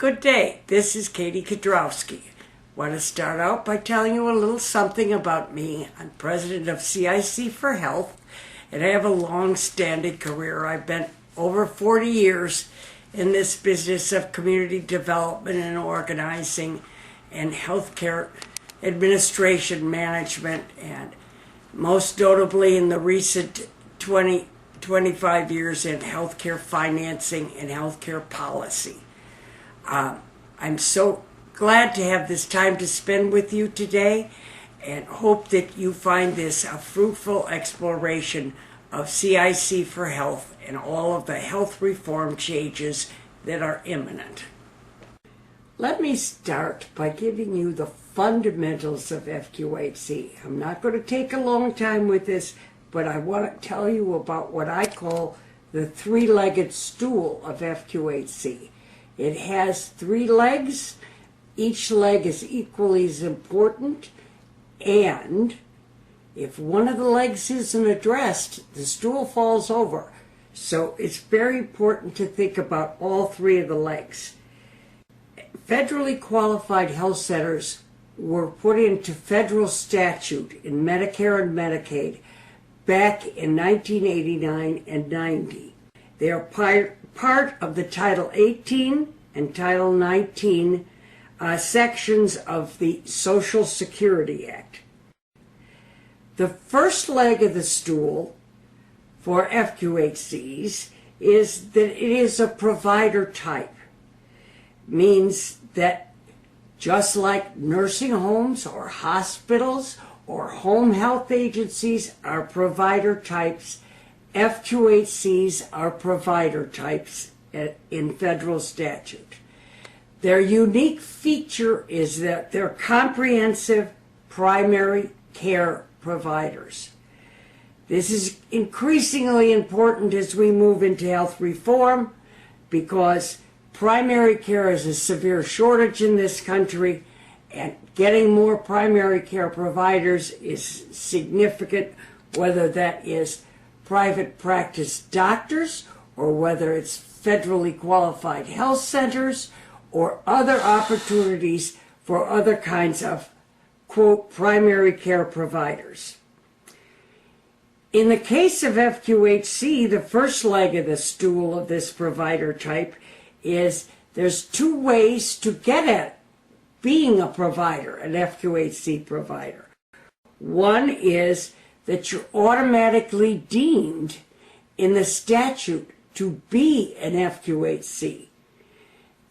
Good day, this is Katie Kudrowski. Want to start out by telling you a little something about me. I'm president of CIC for Health, and I have a long-standing career. I've been over 40 years in this business of community development and organizing and healthcare administration management, and most notably in the recent 25 years in healthcare financing and healthcare policy. I'm so glad to have this time to spend with you today and hope that you find this a fruitful exploration of CIC for Health and all of the health reform changes that are imminent. Let me start by giving you the fundamentals of fqhc. I'm not going to take a long time with this, but I want to tell you about what I call the three-legged stool of fqhc. It has three legs. Each leg is equally as important, and if one of the legs isn't addressed, the stool falls over. So it's very important to think about all three of the legs. Federally qualified health centers were put into federal statute in Medicare and Medicaid back in 1989 and 90. They are part of the Title 18 and Title 19 sections of the Social Security Act. The first leg of the stool for fqhcs is that it is a provider type. Means that just like nursing homes or hospitals or home health agencies are provider types, fqhcs are provider types in federal statute. Their unique feature is that they're comprehensive primary care providers. This is increasingly important as we move into health reform because primary care is a severe shortage in this country, and getting more primary care providers is significant, whether that is private practice doctors or whether it's federally qualified health centers or other opportunities for other kinds of, quote, primary care providers. In the case of fqhc, the first leg of the stool of this provider type is there's two ways to get at being a provider, an fqhc provider. One is that you're automatically deemed in the statute to be an fqhc.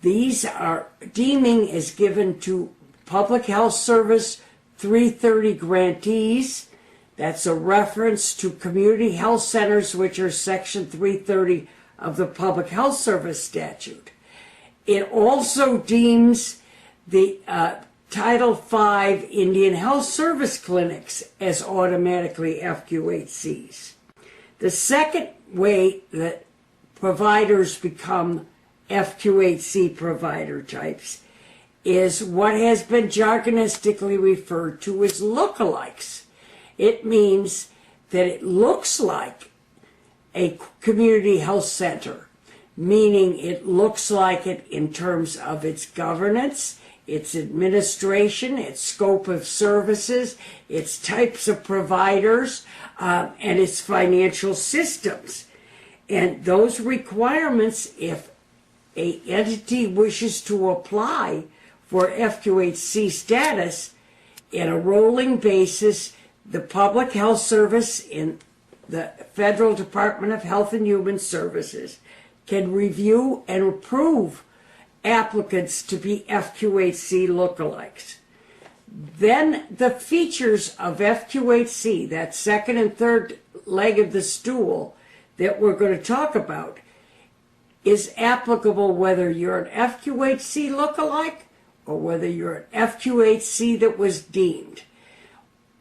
Deeming is given to Public Health Service 330 grantees. That's a reference to community health centers, which are Section 330 of the Public Health Service statute. It also deems the Title V Indian Health Service clinics as automatically fqhcs. The second way that providers become fqhc provider types is what has been jargonistically referred to as lookalikes. It means that it looks like a community health center, meaning it looks like it in terms of its governance, its administration, its scope of services, its types of providers, and its financial systems. And those requirements, if an entity wishes to apply for fqhc status in a rolling basis, the Public Health Service in the Federal Department of Health and Human Services can review and approve applicants to be fqhc lookalikes. Then the features of fqhc, that second and third leg of the stool that we're going to talk about, is applicable whether you're an fqhc lookalike or whether you're an fqhc that was deemed.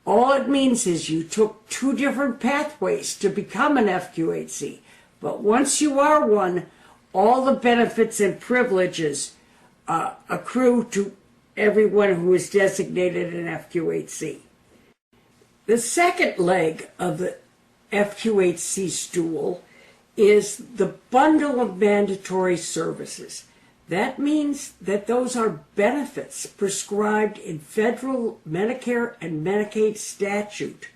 All it means is you took two different pathways to become an fqhc, but once you are one, all the benefits and privileges accrue to everyone who is designated an fqhc. The second leg of the fqhc stool is the bundle of mandatory services. That means that those are benefits prescribed in federal Medicare and Medicaid statute.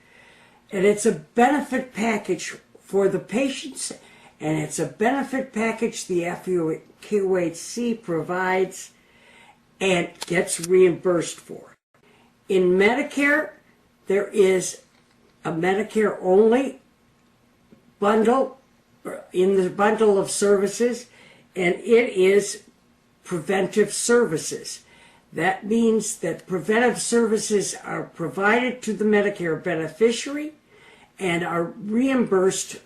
And it's a benefit package for the patients, and it's a benefit package the fqhc provides and gets reimbursed for. In Medicare, there is a Medicare-only bundle, in the bundle of services, and it is preventive services. That means that preventive services are provided to the Medicare beneficiary and are reimbursed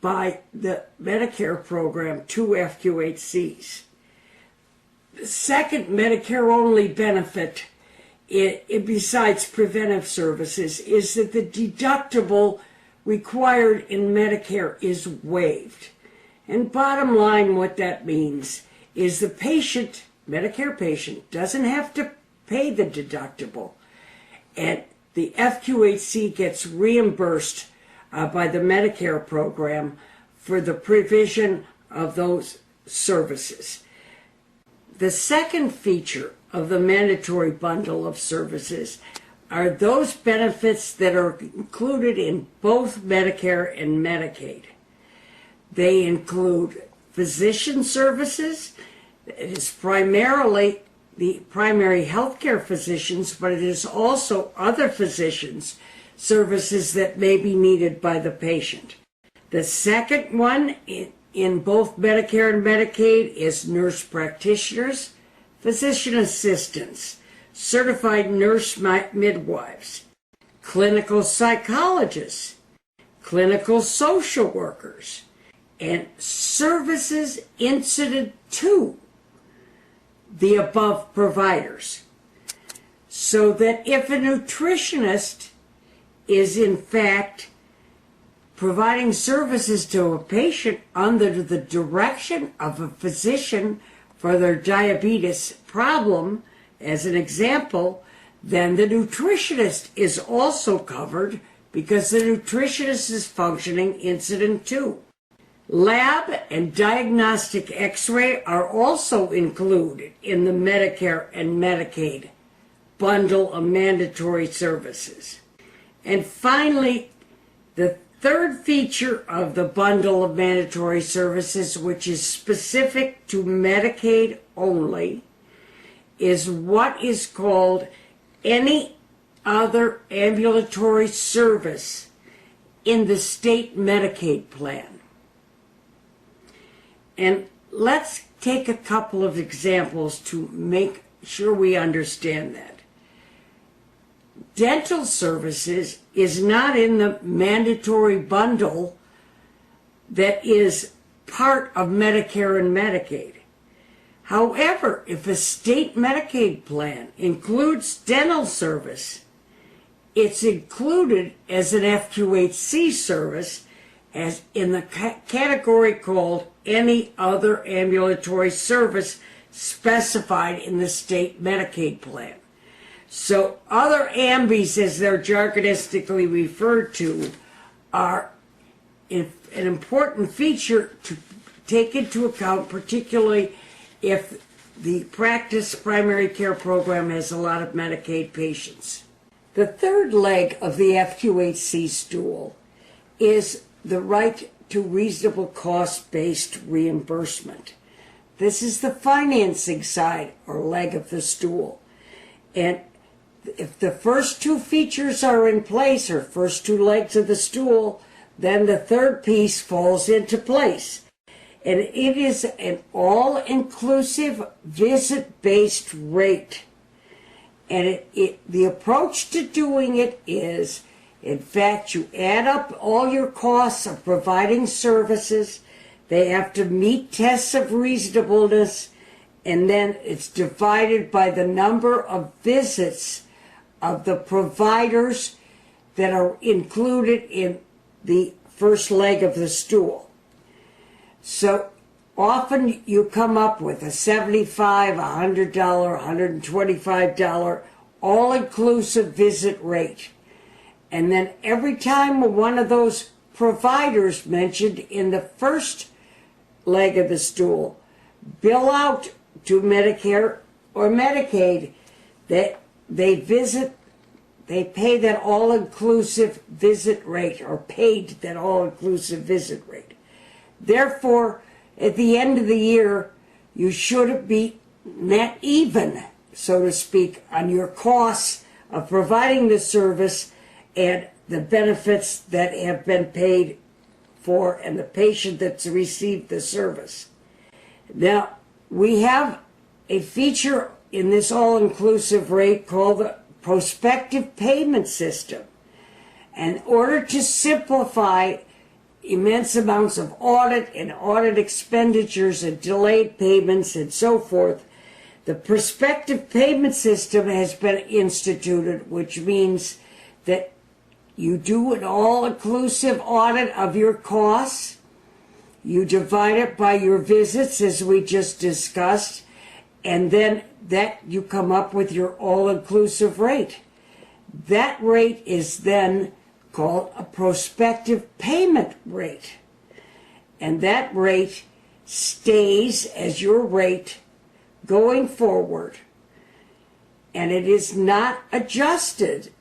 by the Medicare program to FQHCs. The second Medicare-only benefit, besides preventive services, is that the deductible required in Medicare is waived. And bottom line, what that means is the patient, Medicare patient, doesn't have to pay the deductible, and the FQHC gets reimbursed by the Medicare program for the provision of those services. The second feature of the mandatory bundle of services are those benefits that are included in both Medicare and Medicaid. They include physician services. It is primarily the primary healthcare physicians, but it is also other physicians' services that may be needed by the patient. The second one in both Medicare and Medicaid is nurse practitioners, physician assistants, certified nurse midwives, clinical psychologists, clinical social workers, and services incident to the above providers. So that if a nutritionist is in fact providing services to a patient under the direction of a physician for their diabetes problem, as an example, then the nutritionist is also covered because the nutritionist is functioning incident to. Lab and diagnostic x-ray are also included in the Medicare and Medicaid bundle of mandatory services. And finally, the third feature of the bundle of mandatory services, which is specific to Medicaid only, is what is called any other ambulatory service in the state Medicaid plan. And let's take a couple of examples to make sure we understand that. Dental services is not in the mandatory bundle that is part of Medicare and Medicaid. However, if a state Medicaid plan includes dental service, it's included as an FQHC service as in the category called any other ambulatory service specified in the state Medicaid plan. So other AMBIs, as they're jargonistically referred to, are an important feature to take into account, particularly if the practice primary care program has a lot of Medicaid patients. The third leg of the FQHC stool is the right to reasonable cost-based reimbursement. This is the financing side or leg of the stool. And if the first two features are in place, or first two legs of the stool, then the third piece falls into place. And it is an all-inclusive visit-based rate. And the approach to doing it is, in fact, you add up all your costs of providing services. They have to meet tests of reasonableness, and then it's divided by the number of visits of the providers that are included in the first leg of the stool. So often you come up with a $75, $100, $125 all-inclusive visit rate. And then every time one of those providers mentioned in the first leg of the stool bill out to Medicare or Medicaid, that they pay that all-inclusive visit rate, or paid that all-inclusive visit rate. Therefore, at the end of the year, you should be net even, so to speak, on your costs of providing the service and the benefits that have been paid for and the patient that's received the service. Now, we have a feature in this all-inclusive rate called the prospective payment system. In order to simplify immense amounts of audit and audit expenditures and delayed payments and so forth, the prospective payment system has been instituted, which means that you do an all-inclusive audit of your costs. You divide it by your visits, as we just discussed, and then that you come up with your all-inclusive rate. That rate is then called a prospective payment rate. And that rate stays as your rate going forward. And it is not adjusted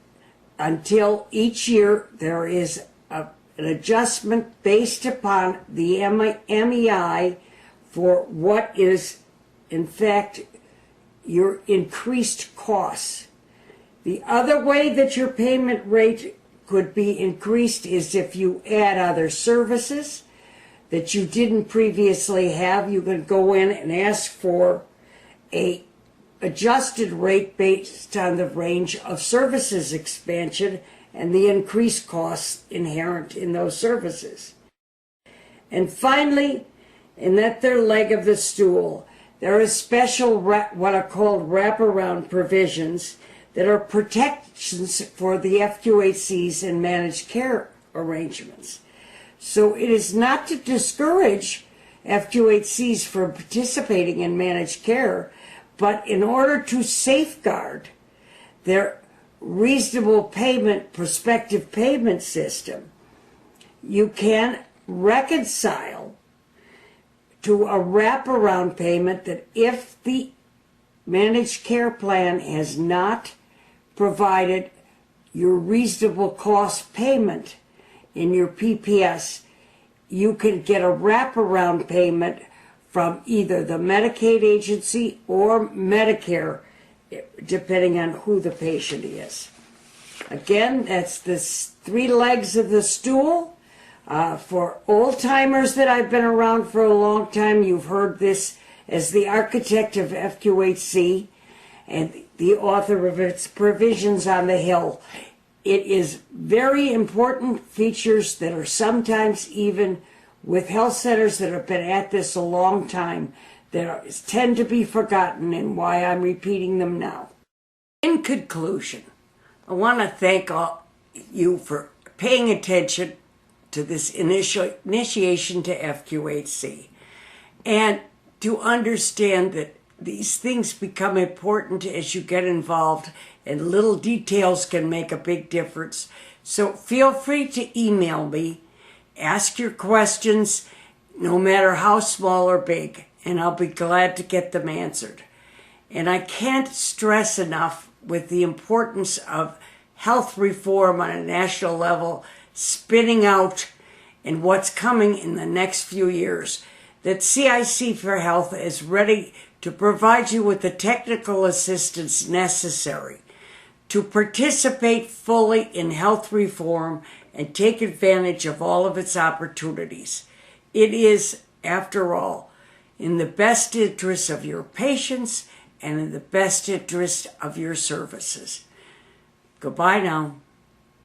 until each year there is an adjustment based upon the MEI for what is, in fact, your increased costs. The other way that your payment rate could be increased is if you add other services that you didn't previously have. You can go in and ask for a adjusted rate based on the range of services expansion and the increased costs inherent in those services. And finally, in that third leg of the stool, there is special what are called wraparound provisions that are protections for the FQHCs and managed care arrangements. So it is not to discourage FQHCs from participating in managed care, but in order to safeguard their reasonable payment, prospective payment system, you can reconcile to a wraparound payment that if the managed care plan has not provided your reasonable cost payment in your PPS, you can get a wraparound payment from either the Medicaid agency or Medicare, depending on who the patient is. Again, that's the three legs of the stool. For old-timers that I've been around for a long time, you've heard this as the architect of FQHC and the author of its provisions on the Hill. It is very important features that are sometimes even with health centers that have been at this a long time that tend to be forgotten, and why I'm repeating them now. In conclusion, I want to thank all you for paying attention to this initiation to FQHC, and to understand that these things become important as you get involved, and little details can make a big difference. So feel free to email me, ask your questions, no matter how small or big, and I'll be glad to get them answered. And I can't stress enough with the importance of health reform on a national level spinning out and what's coming in the next few years, that CIC for Health is ready to provide you with the technical assistance necessary to participate fully in health reform and take advantage of all of its opportunities. It is, after all, in the best interest of your patients and in the best interest of your services. Goodbye now.